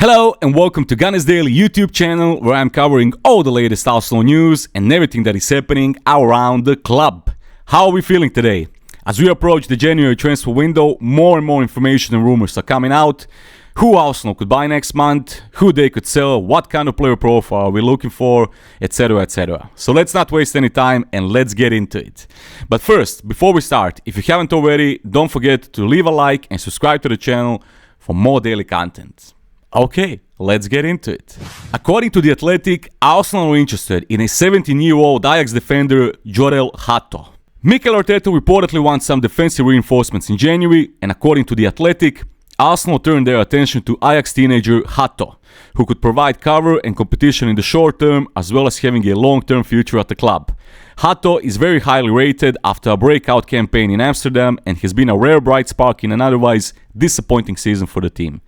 Hello and welcome to Gunners Daily YouTube channel, where I'm covering all the latest Arsenal news and everything that is happening around the club. How are we feeling today? As we approach the January transfer window, more and more information and rumors are coming out. Who Arsenal could buy next month, who they could sell, what kind of player profile are we looking for, etc, etc. So let's not waste any time and let's get into it. But first, before we start, if you haven't already, don't forget to leave a like and subscribe to the channel for more daily content. Okay, let's get into it. According to The Athletic, Arsenal are interested in a 17-year-old Ajax defender, Jorrel Hato. Mikel Arteta reportedly wants some defensive reinforcements in January, and according to The Athletic, Arsenal turned their attention to Ajax teenager Hato, who could provide cover and competition in the short term, as well as having a long-term future at the club. Hato is very highly rated after a breakout campaign in Amsterdam and has been a rare bright spark in an otherwise disappointing season for the team.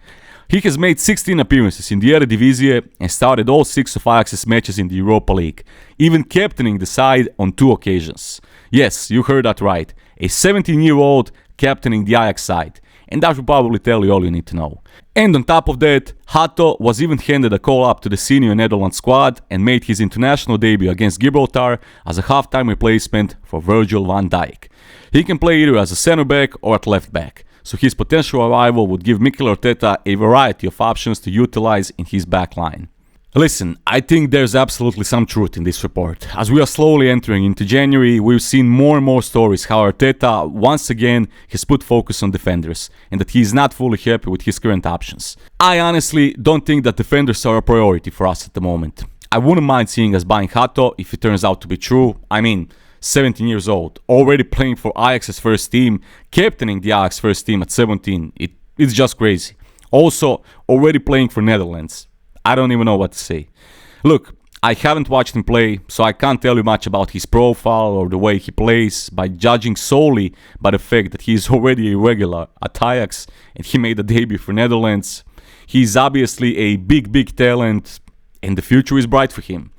He has made 16 appearances in the Eredivisie and started all 6 of Ajax's matches in the Europa League, even captaining the side on 2 occasions. Yes, you heard that right, a 17-year-old captaining the Ajax side, and that will probably tell you all you need to know. And on top of that, Hato was even handed a call-up to the senior Netherlands squad and made his international debut against Gibraltar as a half-time replacement for Virgil van Dijk. He can play either as a centre-back or at left-back, so his potential arrival would give Mikel Arteta a variety of options to utilize in his backline. Listen, I think there's absolutely some truth in this report. As we are slowly entering into January, we've seen more and more stories how Arteta once again has put focus on defenders and that he is not fully happy with his current options. I honestly don't think that defenders are a priority for us at the moment. I wouldn't mind seeing us buying Hato if it turns out to be true. 17 years old, already playing for Ajax's first team, captaining the Ajax first team at 17. It's just crazy. Also, already playing for Netherlands. I don't even know what to say. Look, I haven't watched him play, so I can't tell you much about his profile or the way he plays by judging solely by the fact that he is already a regular at Ajax and he made a debut for Netherlands. He's obviously a big talent and the future is bright for him.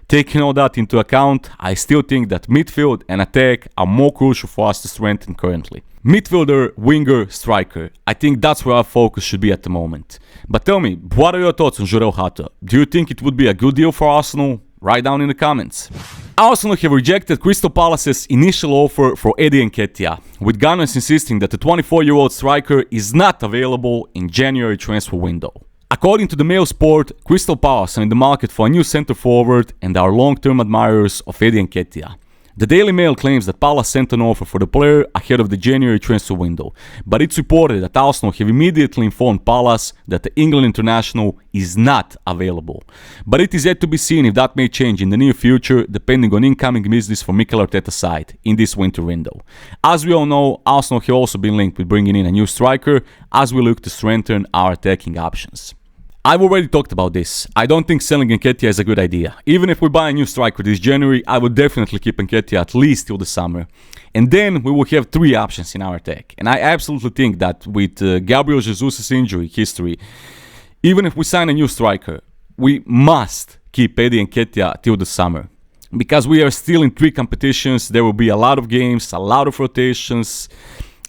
Taking all that into account, I still think that midfield and attack are more crucial for us to strengthen currently. Midfielder, winger, striker. I think that's where our focus should be at the moment. But tell me, what are your thoughts on Jorrel Hato? Do you think it would be a good deal for Arsenal? Write down in the comments. Arsenal have rejected Crystal Palace's initial offer for Eddie Nketiah, with Gunners insisting that the 24-year-old striker is not available in January transfer window. According to the Mail Sport, Crystal Palace are in the market for a new centre forward and are long-term admirers of Eddie Nketiah. The Daily Mail claims that Palace sent an offer for the player ahead of the January transfer window, but it's reported that Arsenal have immediately informed Palace that the England international is not available. But it is yet to be seen if that may change in the near future, depending on incoming business from Mikel Arteta's side in this winter window. As we all know, Arsenal have also been linked with bringing in a new striker as we look to strengthen our attacking options. I've already talked about this. I don't think selling Nketiah is a good idea. Even if we buy a new striker this January, I would definitely keep Nketiah at least till the summer. And then we will have 3 options in our attack. And I absolutely think that with Gabriel Jesus' injury history, even if we sign a new striker, we must keep Eddie Nketiah till the summer. Because we are still in 3 competitions, there will be a lot of games, a lot of rotations,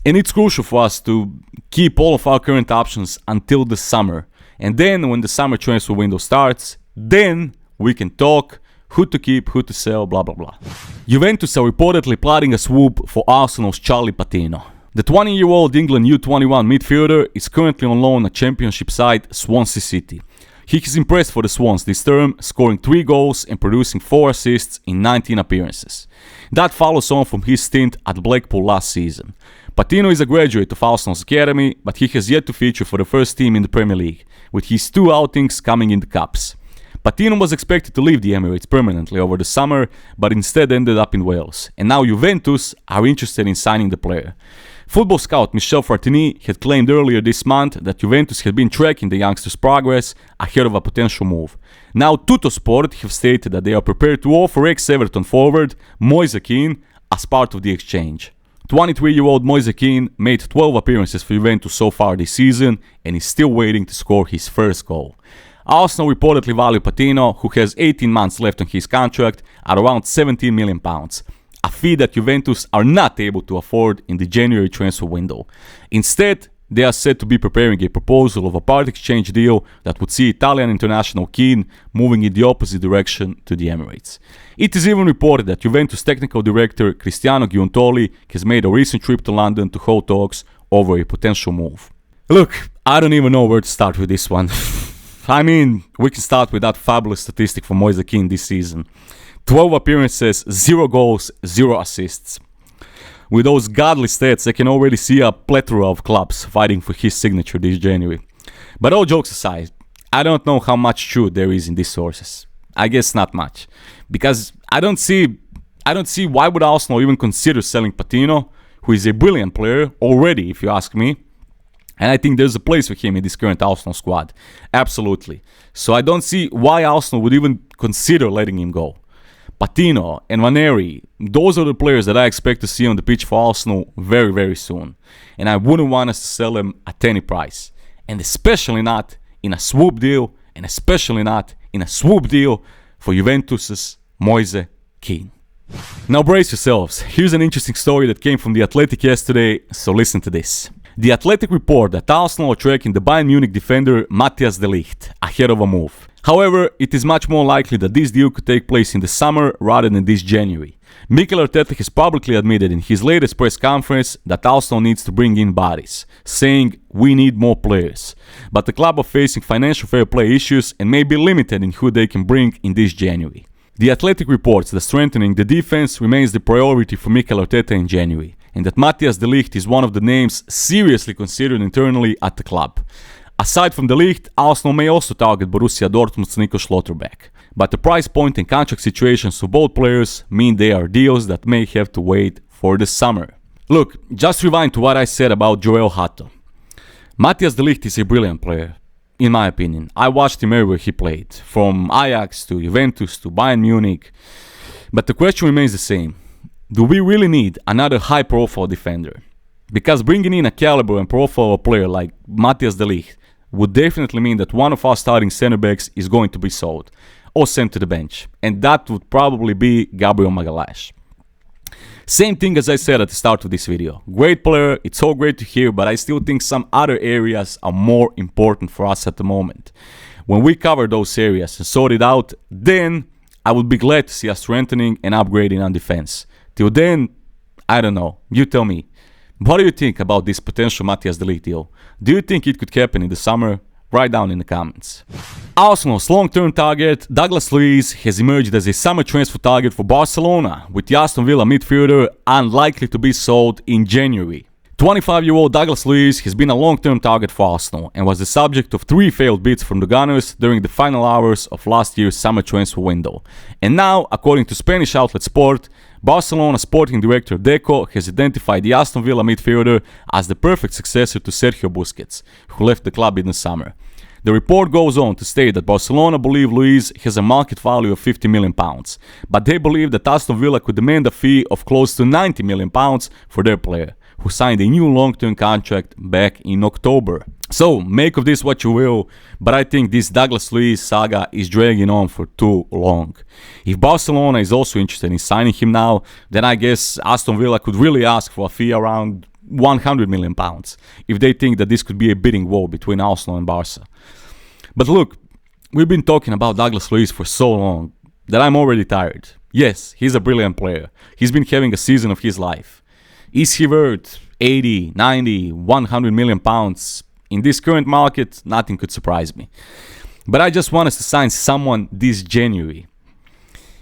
and it's crucial for us to keep all of our current options until the summer. And then when the summer transfer window starts, then we can talk who to keep, who to sell, blah blah blah. Juventus are reportedly plotting a swoop for Arsenal's Charlie Patino. The 20-year-old England U21 midfielder is currently on loan at Championship side Swansea City. He has impressed for the Swans this term, scoring 3 goals and producing 4 assists in 19 appearances. That follows on from his stint at Blackpool last season. Patino is a graduate of Arsenal's academy, but he has yet to feature for the first team in the Premier League, with his 2 outings coming in the Cups. Patino was expected to leave the Emirates permanently over the summer, but instead ended up in Wales, and now Juventus are interested in signing the player. Football scout Michel Fartini had claimed earlier this month that Juventus had been tracking the youngster's progress ahead of a potential move. Now Tuttosport have stated that they are prepared to offer ex-Everton forward Moise Kean as part of the exchange. 23-year-old Moise Kean made 12 appearances for Juventus so far this season and is still waiting to score his first goal. Arsenal reportedly value Patino, who has 18 months left on his contract, at around £17 million, a fee that Juventus are not able to afford in the January transfer window. Instead, they are said to be preparing a proposal of a part exchange deal that would see Italian international Keane moving in the opposite direction to the Emirates. It is even reported that Juventus technical director Cristiano Giuntoli has made a recent trip to London to hold talks over a potential move. Look, I don't even know where to start with this one. I mean, we can start with that fabulous statistic for Moise Kean this season. 12 appearances, 0 goals, 0 assists. With those godly stats, I can already see a plethora of clubs fighting for his signature this January. But all jokes aside, I don't know how much truth there is in these sources. I guess not much. Because I don't see why would Arsenal even consider selling Patino, who is a brilliant player already, if you ask me. And I think there's a place for him in this current Arsenal squad. Absolutely. So I don't see why Arsenal would even consider letting him go. Patino and Nwaneri, those are the players that I expect to see on the pitch for Arsenal very, very soon. And I wouldn't want us to sell them at any price. And especially not in a swoop deal, and especially not in a swoop deal for Juventus's Moise Kean. Now brace yourselves. Here's an interesting story that came from The Athletic yesterday, so listen to this. The Athletic report that Arsenal are tracking the Bayern Munich defender Matthijs de Ligt ahead of a move. However, it is much more likely that this deal could take place in the summer rather than this January. Mikel Arteta has publicly admitted in his latest press conference that Arsenal needs to bring in bodies, saying, "We need more players." But the club are facing financial fair play issues and may be limited in who they can bring in this January. The Athletic reports that strengthening the defense remains the priority for Mikel Arteta in January, and that Matthijs de Ligt is one of the names seriously considered internally at the club. Aside from de Ligt, Arsenal may also target Borussia Dortmund's Nico Schlotterbeck. But the price point and contract situations for both players mean they are deals that may have to wait for the summer. Look, just rewind to what I said about Jorrel Hato. Matthijs de Ligt is a brilliant player, in my opinion. I watched him everywhere he played, from Ajax to Juventus to Bayern Munich. But the question remains the same. Do we really need another high-profile defender? Because bringing in a caliber and profile of a player like Matthijs de Ligt would definitely mean that one of our starting center backs is going to be sold or sent to the bench, and that would probably be Gabriel Magalhaes. Same thing as I said at the start of this video. Great player, it's so great to hear, but I still think some other areas are more important for us at the moment. When we cover those areas and sort it out, then I would be glad to see us strengthening and upgrading on defense. Till then, I don't know. You tell me. What do you think about this potential Matthijs de Ligt deal? Do you think it could happen in the summer? Write down in the comments. Arsenal's long-term target, Douglas Luiz, has emerged as a summer transfer target for Barcelona, with the Aston Villa midfielder unlikely to be sold in January. 25-year-old Douglas Luiz has been a long-term target for Arsenal and was the subject of 3 failed bids from the Gunners during the final hours of last year's summer transfer window. And now, according to Spanish outlet Sport, Barcelona sporting director Deco has identified the Aston Villa midfielder as the perfect successor to Sergio Busquets, who left the club in the summer. The report goes on to state that Barcelona believe Luiz has a market value of £50 million, but they believe that Aston Villa could demand a fee of close to £90 million for their player, who signed a new long-term contract back in October. So, make of this what you will, but I think this Douglas Luiz saga is dragging on for too long. If Barcelona is also interested in signing him now, then I guess Aston Villa could really ask for a fee around £100 million, if they think that this could be a bidding war between Arsenal and Barca. But look, we've been talking about Douglas Luiz for so long that I'm already tired. Yes, he's a brilliant player. He's been having a season of his life. Is he worth 80, 90, 100 million pounds? In this current market, nothing could surprise me. But I just want us to sign someone this January.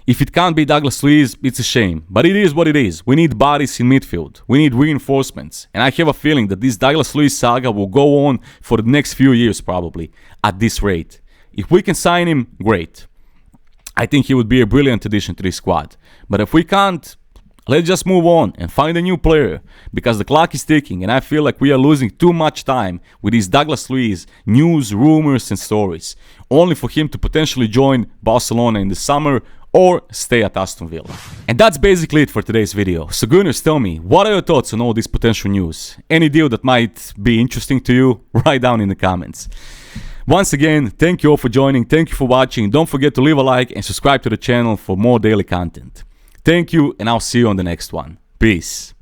If it can't be Douglas Luiz, it's a shame. But it is what it is. We need bodies in midfield. We need reinforcements. And I have a feeling that this Douglas Luiz saga will go on for the next few years probably, at this rate. If we can sign him, great. I think he would be a brilliant addition to this squad. But if we can't, let's just move on and find a new player, because the clock is ticking and I feel like we are losing too much time with these Douglas Luiz news, rumors and stories, only for him to potentially join Barcelona in the summer or stay at Aston Villa. And that's basically it for today's video. So Gunners, tell me, what are your thoughts on all this potential news? Any deal that might be interesting to you? Write down in the comments. Once again, thank you all for joining, thank you for watching, don't forget to leave a like and subscribe to the channel for more daily content. Thank you, and I'll see you on the next one. Peace.